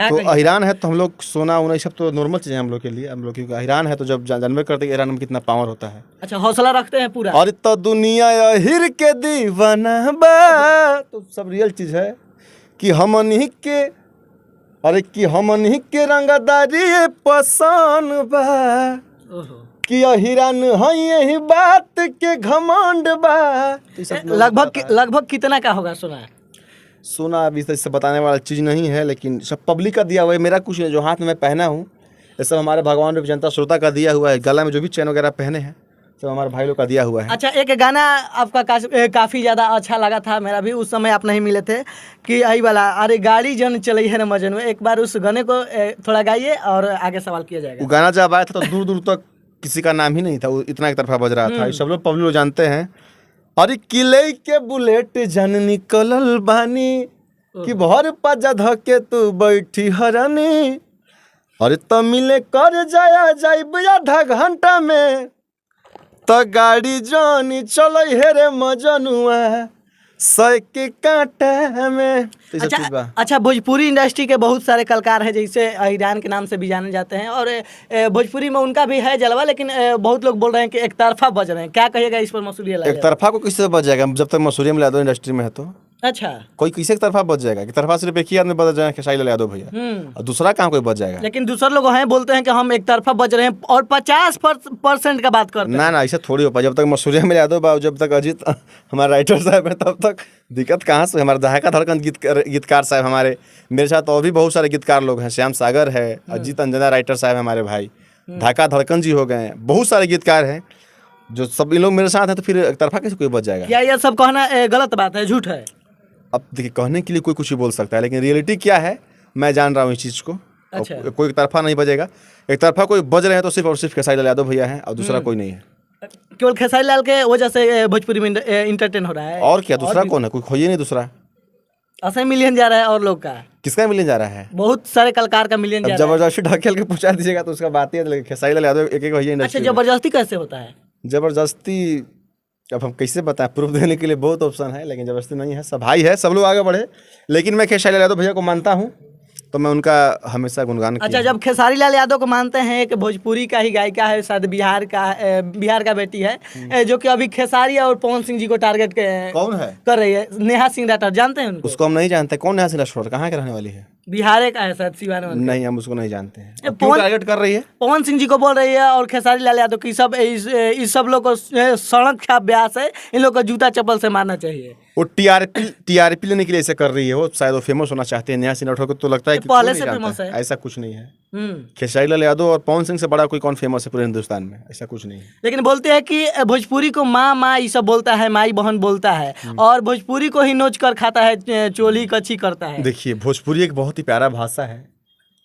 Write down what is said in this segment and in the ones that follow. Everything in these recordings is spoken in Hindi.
तो अहिरान है तो हम लोग सोना वोना ये सब तो नॉर्मल चीज़ है हम लोग के लिए। हम लोग क्योंकि अहिरान है तो जब जानवर करते हैं अहिरान में कितना पावर होता है। अच्छा, हौसला रखते हैं पूरा। और तो दुनिया अहिर के दीवाना बा, तो सब रियल चीज़ है कि हमनी के, अरे कि हमनी के रंगदारी पसंद बा, कि अहिरान है यही बात के घमंड बा। लगभग कितना का होगा सोना? सोना अभी इससे बताने वाला चीज़ नहीं है, लेकिन सब पब्लिक का दिया हुआ है। मेरा कुछ जो हाथ में मैं पहना हूँ ये सब हमारे भगवान रूप जनता श्रोता का दिया हुआ है। गला में जो भी चैन वगैरह पहने हैं सब हमारे भाई लोग का दिया हुआ है। अच्छा, एक गाना आपका काफ़ी ज़्यादा अच्छा लगा था, मेरा भी उस समय आप नहीं मिले थे, कि यही वाला अरे गाड़ी जन चली है न मजनू। एक बार उस गाने को थोड़ा गाइए और आगे सवाल किया जाएगा। वो गाना जब आया था तो दूर दूर तक किसी का नाम ही नहीं था, वो इतना एक तरफा बज रहा था। ये सब लोग पब्लिक लोग जानते हैं। अरे किले के बुलेट जन निकलल बानी कि भर पजा धके तू बैठी हरानी, अरे तो मिले कर जाया जाइब आधा घंटा में, तो गाड़ी जानी चल हे रे मजनुआ सै के कांटा में। अच्छा, भोजपुरी इंडस्ट्री के बहुत सारे कलाकार हैं जैसे अहिरान के नाम से भी जाने जाते हैं, और भोजपुरी में उनका भी है जलवा, लेकिन बहुत लोग बोल रहे हैं कि एक तरफा बज रहे हैं। क्या कहिएगा इस पर? मसूरिया लाल एक तरफा को किससे बच जाएगा जब तक मसूरिया में यादव इंडस्ट्री में है तो? अच्छा, कोई किसी एक तरफा बच जाएगा कि तरफा सिर्फ एक ही आदमी बच जाएगा खेसारी लाल यादव भैया, और दूसरा कहाँ कोई बच जाएगा? लेकिन दूसरे लोग हैं बोलते हैं कि हम एक तरफा बज रहे हैं और 50% का बात करते हैं। ना ऐसा थोड़ी हो पाए। जब तक मसूरिया में यादव बाबू, जब तक अजीत हमारे राइटर साहब है, तब तक दिक्कत कहाँ से? हमारे दहाका धड़कन गीतकार साहब हमारे, मेरे साथ और भी बहुत सारे गीतकार लोग हैं। श्याम सागर है, अजीत अंजना राइटर साहब हमारे भाई, दहाका धड़कन जी हो गए हैं, बहुत सारे गीतकार हैं जो सब इन लोग मेरे साथ हैं। तो फिर एक तरफा कैसे कोई बच जाएगा? क्या यह सब कहना गलत बात है, झूठ है? अब देखिए, कहने के लिए कोई कुछ भी बोल सकता है, लेकिन रियलिटी क्या है मैं जान रहा हूँ इस चीज़ को। अच्छा। कोई एक तरफा नहीं बजेगा। एक तरफा कोई बज रहे हैं तो सिर्फ और सिर्फ खेसारी लाल यादव भैया हैं, और दूसरा कोई नहीं है। केवल खेसारी लाल के वजह से भोजपुरी में इंटरटेन हो रहा है। और क्या? दूसरा कौन है? कोई खोइए नहीं दूसरा। असली मिलियन जा रहा है और लोग का। किसका मिलियन जा रहा है? बहुत सारे कलाकार का मिलियन जा रहा है। जबरदस्ती ढकेल के पूछा दीजिएगा तो उसका बात ही है, लेकिन खेसारी लाल यादव एक भैया इंडस्ट्री। अच्छा, जबरदस्ती कैसे होता है? जबरदस्ती अब हम कैसे बताएं? प्रूफ देने के लिए बहुत ऑप्शन है, लेकिन जबरदस्ती नहीं है। सब भाई है, सब लोग आगे बढ़े। लेकिन मैं खेसारी लाल यादव भैया को मानता हूँ तो मैं उनका हमेशा गुणगान किया। अच्छा, जब खेसारी लाल यादव को मानते हैं कि भोजपुरी का ही गायिका है, शायद बिहार का बेटी है, जो कि अभी खेसारी और पवन सिंह जी को टारगेट कौन है कर रही है, नेहा सिंह राठौर, जानते हैं उनको? उसको हम नहीं जानते। कौन नेहा सिंह राठौर? कहाँ के रहने वाली है? बिहार का है शायद, सिवान में। नहीं, हम उसको नहीं जानते हैं। क्यों टारगेट कर रही है? पवन सिंह जी को बोल रही है और खेसारी लाल यादव की सब इस सब लोग को सड़क का अभ्यास है, इन लोग को जूता चप्पल से मारना चाहिए। वो टीआरपी लेने के लिए ऐसे कर रही है। वो शायद वो फेमस होना चाहते हैं। नेहा सिंह राठौर को तो लगता है कि पहले से फेमस है। ऐसा कुछ नहीं है। खेसारी लाल यादव और पवन सिंह से बड़ा कोई कौन फेमस है पूरे हिंदुस्तान में? ऐसा कुछ नहीं है। लेकिन बोलते हैं कि भोजपुरी को माँ ये सब बोलता है, माई बहन बोलता है, और भोजपुरी को ही नोच कर खाता है, चोली कच्ची करता है। देखिए, भोजपुरी एक बहुत ही प्यारा भाषा है,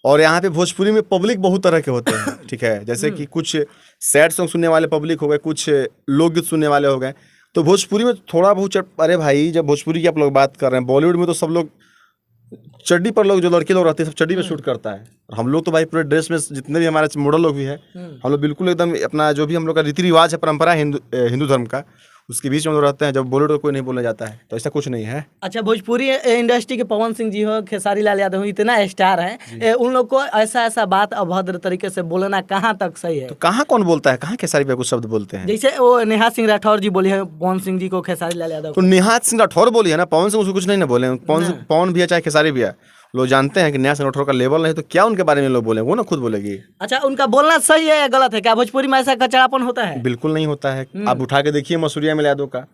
और यहाँ पे भोजपुरी में पब्लिक बहुत तरह के होते हैं। ठीक है, जैसे कि कुछ सैड सॉन्ग सुनने वाले पब्लिक हो गए, कुछ लोकगीत सुनने वाले हो गए। तो भोजपुरी में थोड़ा बहुत अरे भाई, जब भोजपुरी की आप लोग बात कर रहे हैं, बॉलीवुड में तो सब लोग चड्डी पर, लोग जो लड़के लोग रहते हैं सब चड्डी पे शूट करता है। हम लोग तो भाई पूरे ड्रेस में, जितने भी हमारे मॉडल लोग भी है, हम लोग बिल्कुल एकदम अपना जो भी हम लोग का रीति रिवाज है, परंपरा है हिंदू धर्म का, उसके बीच में लोग रहते हैं। जब बॉलीवुड को कोई नहीं बोलने जाता है तो ऐसा कुछ नहीं है। अच्छा, भोजपुरी इंडस्ट्री के पवन सिंह जी हो, खेसारी लाल यादव हो, इतना स्टार हैं, उन लोग को ऐसा बात अभद्र तरीके से बोलना कहाँ तक सही है? तो कहाँ कौन बोलता है? कहाँ खेसारी पे कुछ शब्द बोलते हैं? जैसे वो नेहा सिंह राठौर जी बोली है पवन सिंह जी को, खेसारी लाल यादव तो नेहा सिंह राठौर बोली है ना, पवन सिंह उसको कुछ नहीं ना बोले। पवन भी है चाहे खेसारी भी है, लोग जानते हैं कि नेहा सिंह राठौर का लेवल नहीं, तो क्या उनके बारे में लोग बोले? वो ना खुद बोलेगी। अच्छा, उनका बोलना सही है या गलत है? क्या भोजपुरी में ऐसा कचरापन होता है? बिल्कुल नहीं होता है। आप उठा के देखिए मसूरिया में यादव का,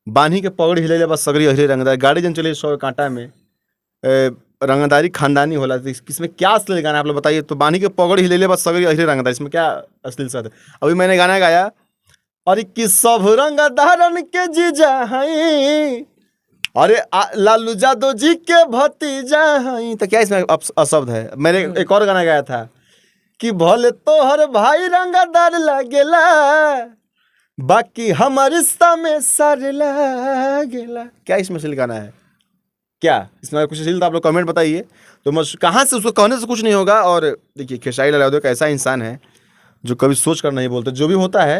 बान्ही के पगड़ी हिले बस सगरी अहिरे रंगदारी, गाड़ी जन चले 100 कांटा में, रंगदारी खानदानी होला। इसमें क्या अश्लील गाना आप लोग बताइए? तो बान्ही के पगड़ी हिले बस सगरी अहिरे रंगदारी, इसमें क्या अश्लील शब्द है? अभी मैंने गाना गाया, अरे कि सब रंगदारन के जीजा हई, अरे लालू यादव जी के भतीजा हई, तो क्या इसमें अशब्द है? मैंने एक और गाना गाया था कि भले तोहर भाई रंगदार लगेला, बाकी हमारे रिश्ता में सारे लागेला। क्या इसमें अश्लील गाना है? क्या इसमें कुछ अश्लील? आप लोग कमेंट बताइए। तो कहाँ से उसको कहने से कुछ नहीं होगा। और देखिए, खेसारी लाल यादव एक ऐसा इंसान है जो कभी सोच कर नहीं बोलते, जो भी होता है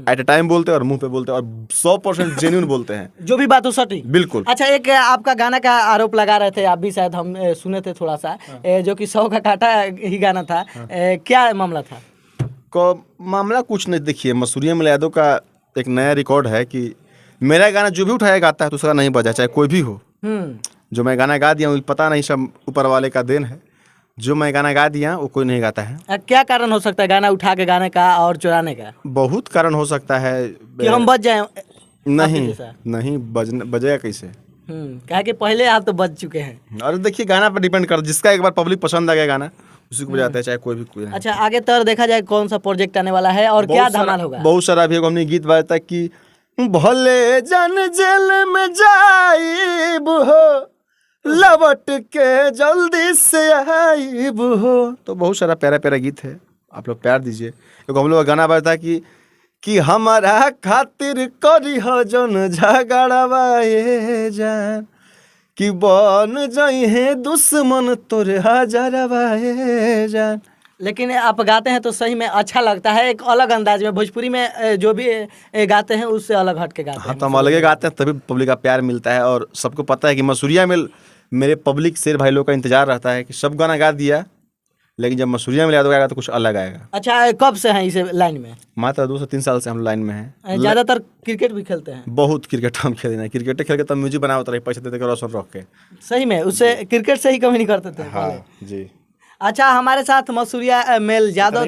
एट ए टाइम बोलते हैं और मुंह पे बोलते हैं, और 100% जेन्युइन बोलते हैं, जो भी बात हो सटीक। बिल्कुल। अच्छा, एक आपका गाना का आरोप लगा रहे थे आप भी, शायद हम सुने थे थोड़ा सा, जो कि 100 का काटा ही गाना था। क्या मामला था? को मामला कुछ नहीं, देखिए मसूरिया मल यादव का एक नया रिकॉर्ड है कि मेरा गाना जो भी उठाया गाता है तो उसका नहीं बजा, चाहे कोई भी हो। जो मैं गाना गा दिया हूँ, पता नहीं, सब ऊपर वाले का देन है। जो मैं गाना गा दिया वो कोई नहीं गाता है। क्या कारण हो सकता है गाना उठा के गाने का और चुराने का? बहुत कारण हो सकता है कि हम बच जाए। नहीं बजेगा कैसे? कहा कि पहले आप तो बच चुके हैं। अरे देखिए, गाना पर डिपेंड कर, जिसका एक बार पब्लिक पसंद आ गया गाना उसी को बजाते हैं, चाहे कोई भी कोई। अच्छा, आगे तो देखा जाए कौन सा प्रोजेक्ट आने वाला है और क्या धमाल होगा? बहुत सारा अभी हमने गीत बजाता है कि भले जन जेल में जाइब हो, लौट के जल्दी से आइब हो। तो बहुत सारा प्यारा प्यारा गीत है, आप लोग प्यार दीजिए। क्योंकि हम लोग गाना बजता है कि हमारा खातिर करी हो जन झगड़वाए जान, कि बन जाई है दुश्मन तोरे हजारवाए जान। लेकिन आप गाते हैं तो सही में अच्छा लगता है, एक अलग अंदाज में। भोजपुरी में जो भी गाते हैं उससे अलग हट के गाते हैं। हाँ, तो हम अलग गाते हैं, तभी पब्लिक का प्यार मिलता है। और सबको पता है कि मसूरिया में मेरे पब्लिक शेर भाई लोग का इंतजार रहता है कि सब गाना गा दिया, लेकिन जब मसूरिया में यादव आएगा तो कुछ अलग आएगा। अच्छा, कब से हैं इस लाइन में? मात्र 2 से 3 साल से हम लाइन में हैं। ज्यादातर क्रिकेट भी खेलते हैं? बहुत क्रिकेट हम खेले हैं, क्रिकेट खेल के तब म्यूजिक बना होता है, पैसे देते रोशन रख के। सही में उससे क्रिकेट से ही कमी नहीं करते थे? हाँ जी। अच्छा, हमारे साथ मसूरिया मेल यादव